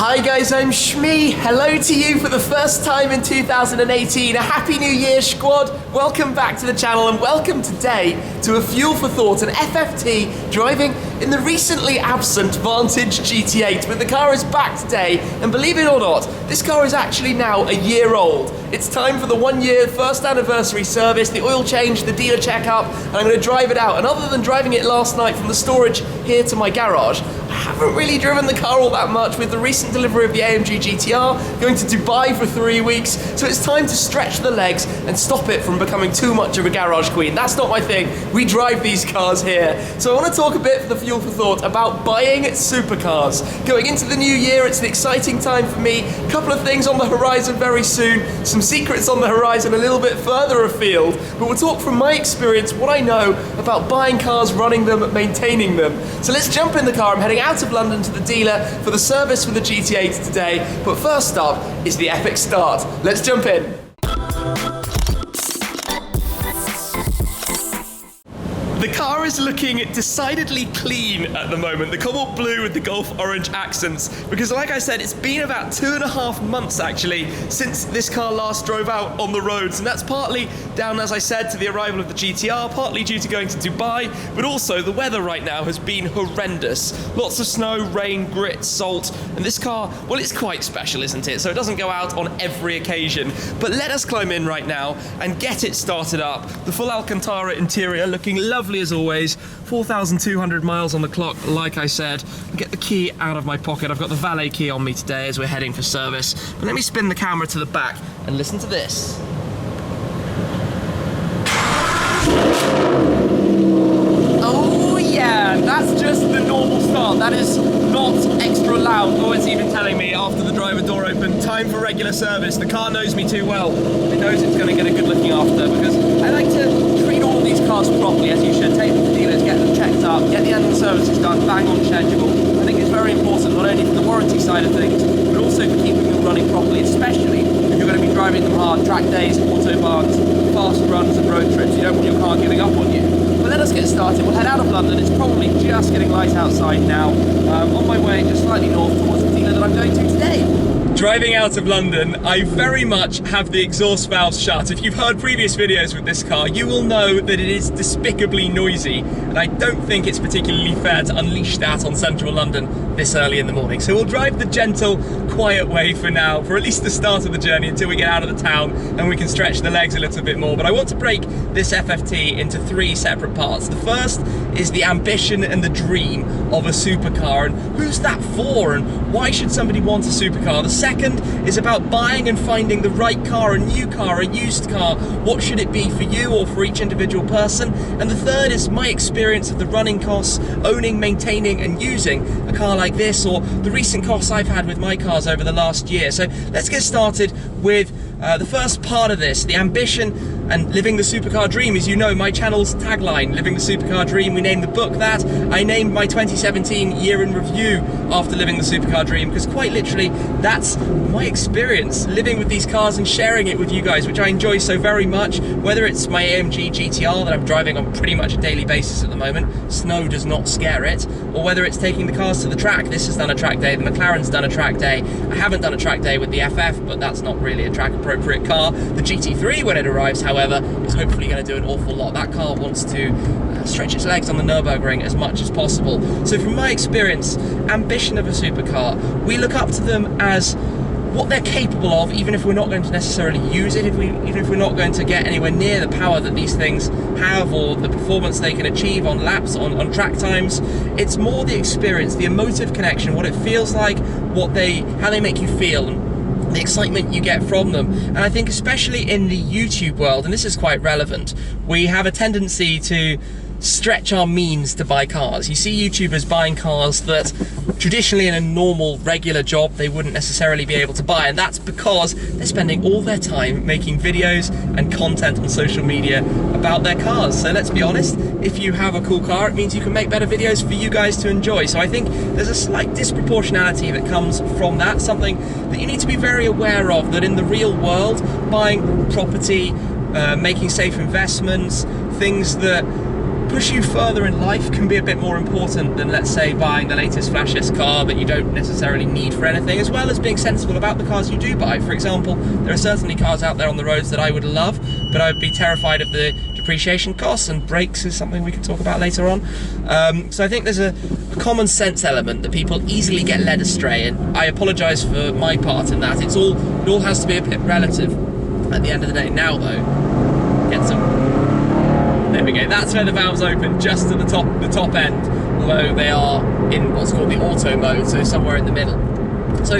Hi guys, I'm Shmee. Hello to you for the first time in 2018. A happy new year, squad. Welcome back to the channel and welcome today to a Fuel for Thought, an FFT driving in the recently absent Vantage GT8. But the car is back today, and believe it or not, this car is actually now a year old. It's time for the 1 year first anniversary service, the oil change, the dealer checkup, and I'm going to drive it out. And other than driving it last night from the storage here to my garage, I haven't really driven the car all that much with the recent delivery of the AMG GTR, going to Dubai for 3 weeks, so it's time to stretch the legs and stop it from becoming too much of a garage queen. That's not my thing. We drive these cars here. So I want to talk a bit for the Fuel for Thought about buying supercars. Going into the new year, it's an exciting time for me. A couple of things on the horizon very soon, some secrets on the horizon a little bit further afield, but we'll talk from my experience, what I know about buying cars, running them, maintaining them. So let's jump in the car. I'm heading out of London to the dealer for the service for the GT8 today, but first up is the epic start. Let's jump in. The car is looking decidedly clean at the moment, the cobalt blue with the Gulf orange accents, because like I said, it's been about 2.5 months actually since this car last drove out on the roads, and that's partly down, as I said, to the arrival of the GTR, partly due to going to Dubai, but also the weather right now has been horrendous. Lots of snow, rain, grit, salt, and this car, well, it's quite special, isn't it? So it doesn't go out on every occasion. But let us climb in right now and get it started up. The full Alcantara interior looking lovely as always. 4,200 miles on the clock, like I said. I'll get the key out of my pocket. I've got the valet key on me today as we're heading for service. But let me spin the camera to the back and listen to this. Oh yeah, that's just the normal start. That is not extra loud. Oh, it's even telling me after the driver door opened, time for regular service. The car knows me too well. It knows it's going to get a good looking after, because I like to treat all of these cars properly, as you should. Take them to dealers, get them checked up, get the annual services done, bang on schedule. I think it's very important, not only for the warranty side of things, but also for keeping them running properly, especially if you're going to be driving them hard, track days, autobahns, fast runs and road trips. You don't want your car giving up on you. But let us get started. We'll head out of London. It's probably just getting light outside now. On my way just slightly north towards the dealer that I'm going to today. Driving out of London, I very much have the exhaust valves shut. If you've heard previous videos with this car, you will know that it is despicably noisy, and I don't think it's particularly fair to unleash that on central London this early in the morning. So we'll drive the gentle, quiet way for now, for at least the start of the journey, until we get out of the town and we can stretch the legs a little bit more. But I want to break this FFT into 3 separate parts. The first is the ambition and the dream of a supercar, and who's that for, and why should somebody want a supercar? The second is about buying and finding the right car, a new car, a used car. What should it be for you or for each individual person? And the third is my experience of the running costs, owning, maintaining and using a car like this, or the recent costs I've had with my cars over the last year. So let's get started with the first part of this, the ambition and living the supercar dream. As you know, my channel's tagline, Living the Supercar Dream, we named the book that. I named my 2017 year in review after Living the Supercar Dream, because quite literally that's my experience living with these cars and sharing it with you guys, which I enjoy so very much. Whether it's my AMG GTR that I'm driving on pretty much a daily basis at the moment, snow does not scare it, or whether it's taking the cars to the track. This has done a track day, the McLaren's done a track day. I haven't done a track day with the FF, but that's not really a track appropriate car. The GT3, when it arrives, however, is hopefully going to do an awful lot. That car wants to stretch its legs on the Nürburgring as much as possible. So from my experience, ambition of a supercar, we look up to them as what they're capable of, even if we're not going to necessarily use it, even if we're not going to get anywhere near the power that these things have, or the performance they can achieve on laps, on track times. It's more the experience, the emotive connection, what it feels like, how they make you feel, and the excitement you get from them. And I think especially in the YouTube world, and this is quite relevant, we have a tendency to stretch our means to buy cars. You see YouTubers buying cars that traditionally in a normal, regular job they wouldn't necessarily be able to buy, and that's because they're spending all their time making videos and content on social media about their cars. So let's be honest, if you have a cool car, it means you can make better videos for you guys to enjoy. So I think there's a slight disproportionality that comes from that, something that you need to be very aware of, that in the real world, buying property, making safe investments, things that push you further in life can be a bit more important than, let's say, buying the latest flashiest car that you don't necessarily need for anything, as well as being sensible about the cars you do buy. For example, there are certainly cars out there on the roads that I would love, but I would be terrified of the depreciation costs, and brakes is something we can talk about later on. So I think there's a common sense element that people easily get led astray, and I apologise for my part in that. It all has to be a bit relative at the end of the day. Now though, get some. There we go, that's where the valves open, just to the top end, although they are in what's called the auto mode, so somewhere in the middle. So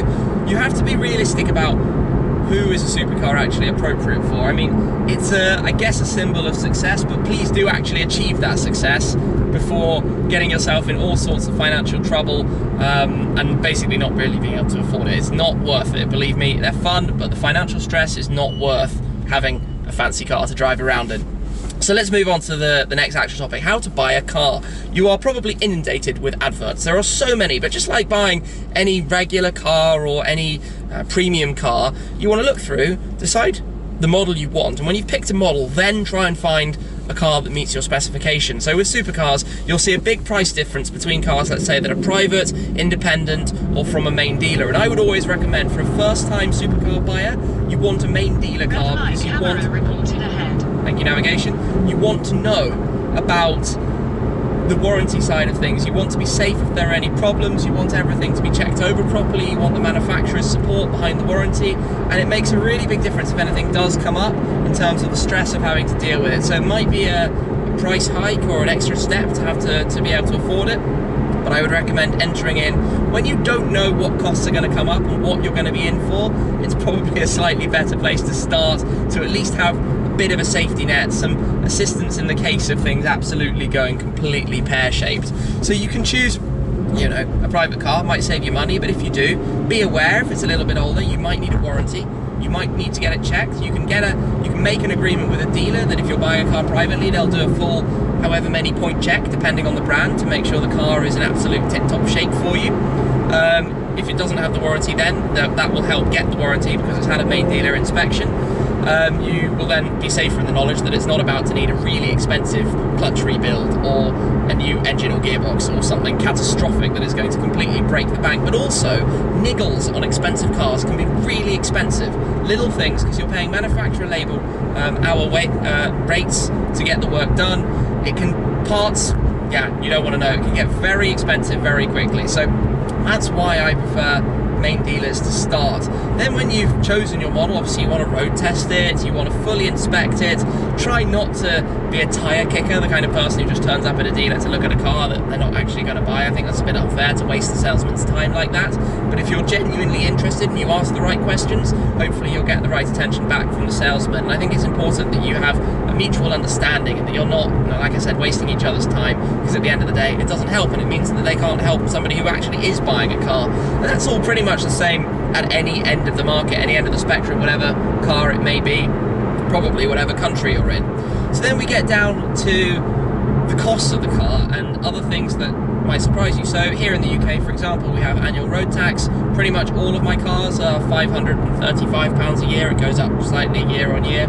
you have to be realistic about who is a supercar actually appropriate for. I mean, it's I guess a symbol of success, but please do actually achieve that success before getting yourself in all sorts of financial trouble and basically not really being able to afford it. It's not worth it, believe me. They're fun, but the financial stress is not worth having a fancy car to drive around in. So let's move on to the next actual topic, how to buy a car. You are probably inundated with adverts. There are so many, but just like buying any regular car or any premium car, you want to look through, decide the model you want, and when you've picked a model, then try and find a car that meets your specification. So with supercars, you'll see a big price difference between cars, let's say, that are private, independent, or from a main dealer. And I would always recommend, for a first-time supercar buyer, you want a main dealer car because you want... Thank you, navigation. You want to know about the warranty side of things. You want to be safe if there are any problems. You want everything to be checked over properly. You want the manufacturer's support behind the warranty. And it makes a really big difference if anything does come up in terms of the stress of having to deal with it. So it might be a price hike or an extra step to have to be able to afford it. But I would recommend entering in when you don't know what costs are going to come up and what you're going to be in for. It's probably a slightly better place to start, to at least have a bit of a safety net, some assistance in the case of things absolutely going completely pear-shaped. So you can choose, you know, a private car. Might save you money, but if you do, be aware if it's a little bit older, you might need a warranty. You might need to get it checked. You can make an agreement with a dealer that if you're buying a car privately, they'll do a full however many point check depending on the brand to make sure the car is in absolute tip-top shape for you. If it doesn't have the warranty, then that will help get the warranty because it's had a main dealer inspection. You will then be safer in the knowledge that it's not about to need a really expensive clutch rebuild or a new engine or gearbox or something catastrophic that is going to completely break the bank. But also, niggles on expensive cars can be really expensive. Little things, because you're paying manufacturer label hour rates to get the work done. It can, parts, yeah, you don't want to know. It can get very expensive very quickly. So that's why I prefer main dealers to start. Then when you've chosen your model, obviously you want to road test it, you want to fully inspect it. Try not to be a tire kicker, the kind of person who just turns up at a dealer to look at a car that they're not actually going to buy. I think that's a bit unfair to waste the salesman's time like that. But if you're genuinely interested and you ask the right questions, hopefully you'll get the right attention back from the salesman. And I think it's important that you have a mutual understanding and that you're not, you know, like I said, wasting each other's time, because at the end of the day it doesn't help, and it means that they can't help somebody who actually is buying a car. And that's all pretty much the same at any end of the market, any end of the spectrum, whatever car it may be, probably whatever country you're in. So then we get down to the costs of the car and other things that might surprise you. So here in the UK, for example, we have annual road tax. Pretty much all of my cars are £535 a year. It goes up slightly year on year.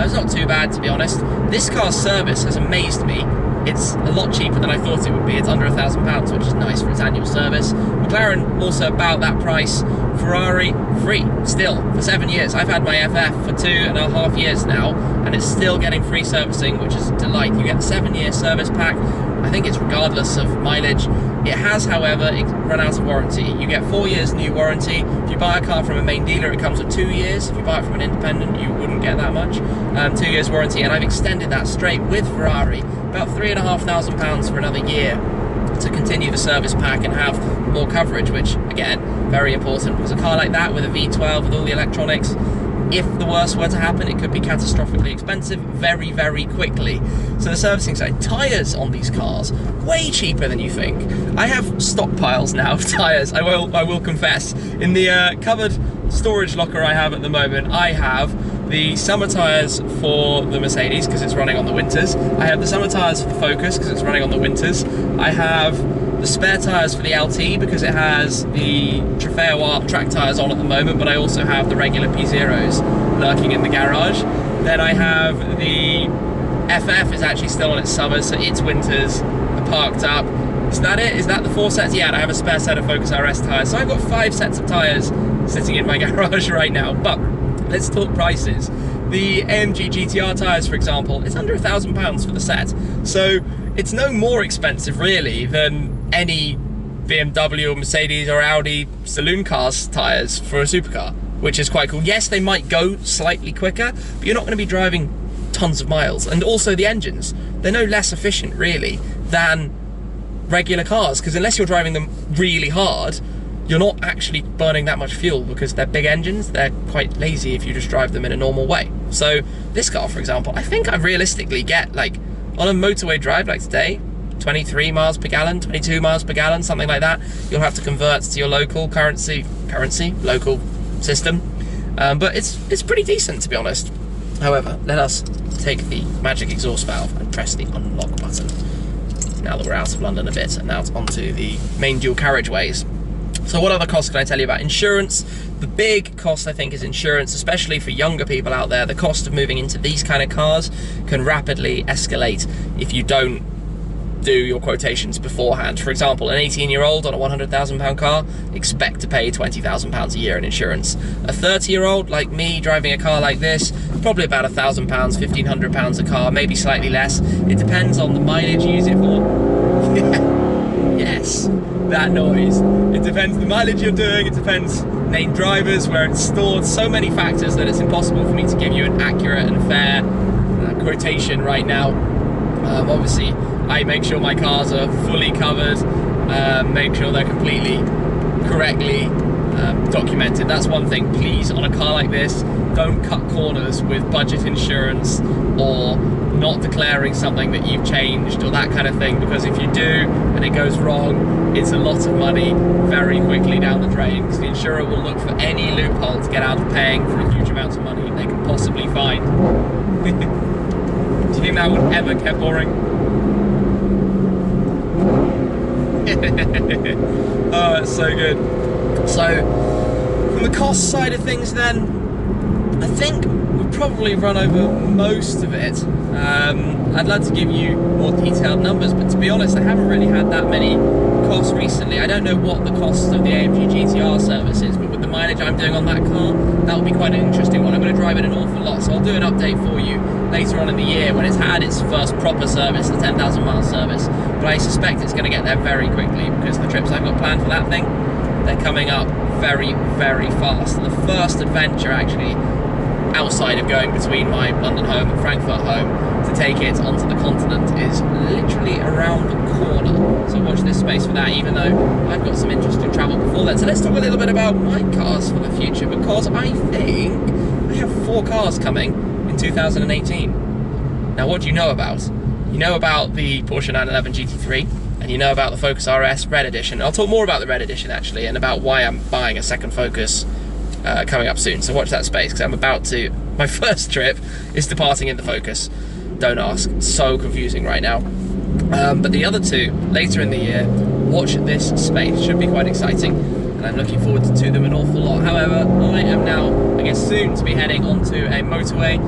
It's not too bad, to be honest. This car's service has amazed me. It's a lot cheaper than I thought it would be. It's under £1,000, which is nice for its annual service. McLaren also about that price. Ferrari free still for 7 years. I've had my FF for 2.5 years now, and it's still getting free servicing, which is a delight. You get the 7-year service pack. I think it's regardless of mileage. It has, however, run out of warranty. You get 4 years new warranty. If you buy a car from a main dealer, it comes with 2 years. If you buy it from an independent, you wouldn't get that much. 2 years warranty, and I've extended that straight with Ferrari, about £3,500 for another year to continue the service pack and have more coverage, which, again, very important, because a car like that with a V12 with all the electronics, if the worst were to happen, it could be catastrophically expensive very, very quickly. So the servicing side, tyres on these cars, way cheaper than you think. I have stockpiles now of tyres, I will confess. In the cupboard storage locker I have at the moment, I have the summer tyres for the Mercedes because it's running on the winters. I have the summer tyres for the Focus because it's running on the winters. I have the spare tyres for the LT because it has the Trofeo Art track tyres on at the moment, but I also have the regular P0s lurking in the garage. Then I have the FF is actually still on its summers, so its winters are parked up. Is that it? Is that the 4 sets? Yeah, and I have a spare set of Focus RS tyres. So I've got 5 sets of tyres sitting in my garage right now. But let's talk prices. The AMG GTR tyres, for example, it's under £1,000 for the set. So it's no more expensive, really, than any BMW or Mercedes or Audi saloon cars tyres for a supercar, which is quite cool. Yes, they might go slightly quicker, but you're not going to be driving tons of miles. And also the engines, they're no less efficient, really, than regular cars, because unless you're driving them really hard, you're not actually burning that much fuel, because they're big engines. They're quite lazy if you just drive them in a normal way. So this car, for example, I think I realistically get, like, on a motorway drive like today, 23 miles per gallon, 22 miles per gallon, something like that. You'll have to convert to your local local system. But it's pretty decent, to be honest. However, let us take the magic exhaust valve and press the unlock button. Now that we're out of London a bit, and now it's onto the main dual carriageways. So what other costs can I tell you about? Insurance. The big cost, I think, is insurance, especially for younger people out there. The cost of moving into these kind of cars can rapidly escalate if you don't do your quotations beforehand. For example, an 18-year-old on a £100,000 car, expect to pay £20,000 a year in insurance. A 30-year-old like me driving a car like this, probably about £1,000, £1,500 a car, maybe slightly less. It depends on the mileage you use it for. Yes, that noise. It depends the mileage you're doing, it depends named drivers, where it's stored, so many factors that it's impossible for me to give you an accurate and fair quotation right now. Obviously, I make sure my cars are fully covered, make sure they're completely correctly documented. That's one thing. Please, on a car like this, don't cut corners with budget insurance or not declaring something that you've changed or that kind of thing, because if you do and it goes wrong, it's a lot of money very quickly down the drain, because the insurer will look for any loophole to get out of paying for a huge amount of money they can possibly find. Do you think that would ever get boring? Oh, it's so good. So, from the cost side of things then, I think we've probably run over most of it. I'd love to give you more detailed numbers, but to be honest, I haven't really had that many costs recently. I don't know what the cost of the AMG GTR service is, but with the mileage I'm doing on that car, that will be quite an interesting one. I'm going to drive it an awful lot, so I'll do an update for you later on in the year when it's had its first proper service, the 10,000 mile service. But I suspect it's going to get there very quickly, because the trips I've got planned for that thing, they're coming up very, very fast. And the first adventure, actually, outside of going between my London home and Frankfurt home to take it onto the continent, is literally around the corner. So watch this space for that, even though I've got some interesting travel before then. So let's talk a little bit about my cars for the future, because I think I have 4 cars coming in 2018. Now, what do you know about? You know about the Porsche 911 GT3, and you know about the Focus RS Red Edition. I'll talk more about the Red Edition, actually, and about why I'm buying a second Focus coming up soon. So watch that space, because I'm about to... My first trip is departing in the Focus. Don't ask. So confusing right now. But the other 2, later in the year, watch this space. Should be quite exciting, and I'm looking forward to them an awful lot. However, I am now, I guess, soon to be heading onto a motorway.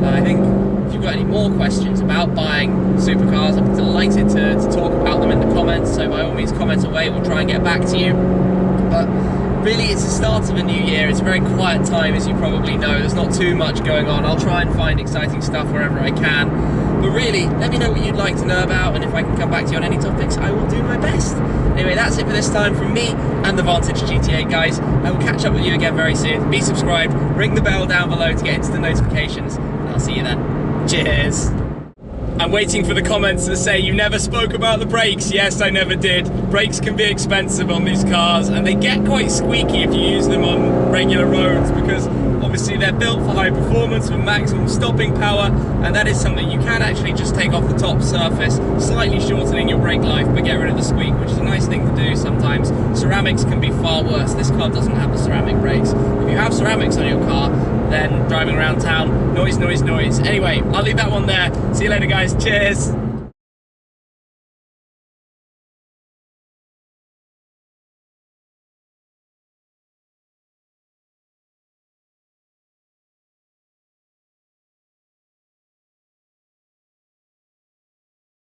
I think if you've got any more questions about buying supercars, I'm delighted to talk about them in the comments, so by all means comment away, we'll try and get back to you. But really, it's the start of a new year. It's a very quiet time, as you probably know. There's not too much going on. I'll try and find exciting stuff wherever I can. But really, let me know what you'd like to know about, and if I can come back to you on any topics, I will do my best. Anyway, that's it for this time from me and the Vantage GT8 guys. I will catch up with you again very soon. Be subscribed, ring the bell down below to get instant notifications, and I'll see you then. Cheers! I'm waiting for the comments that say you never spoke about the brakes. Yes, I never did. Brakes can be expensive on these cars, and they get quite squeaky if you use them on regular roads, because obviously they're built for high performance with maximum stopping power, and that is something you can actually just take off the top surface, slightly shortening your brake life, but get rid of the squeak, which is a nice thing to do sometimes. Ceramics can be far worse. This car doesn't have the ceramic brakes. If you have ceramics on your car, then driving around town, noise, noise, noise. Anyway, I'll leave that one there. See you later, guys. Cheers.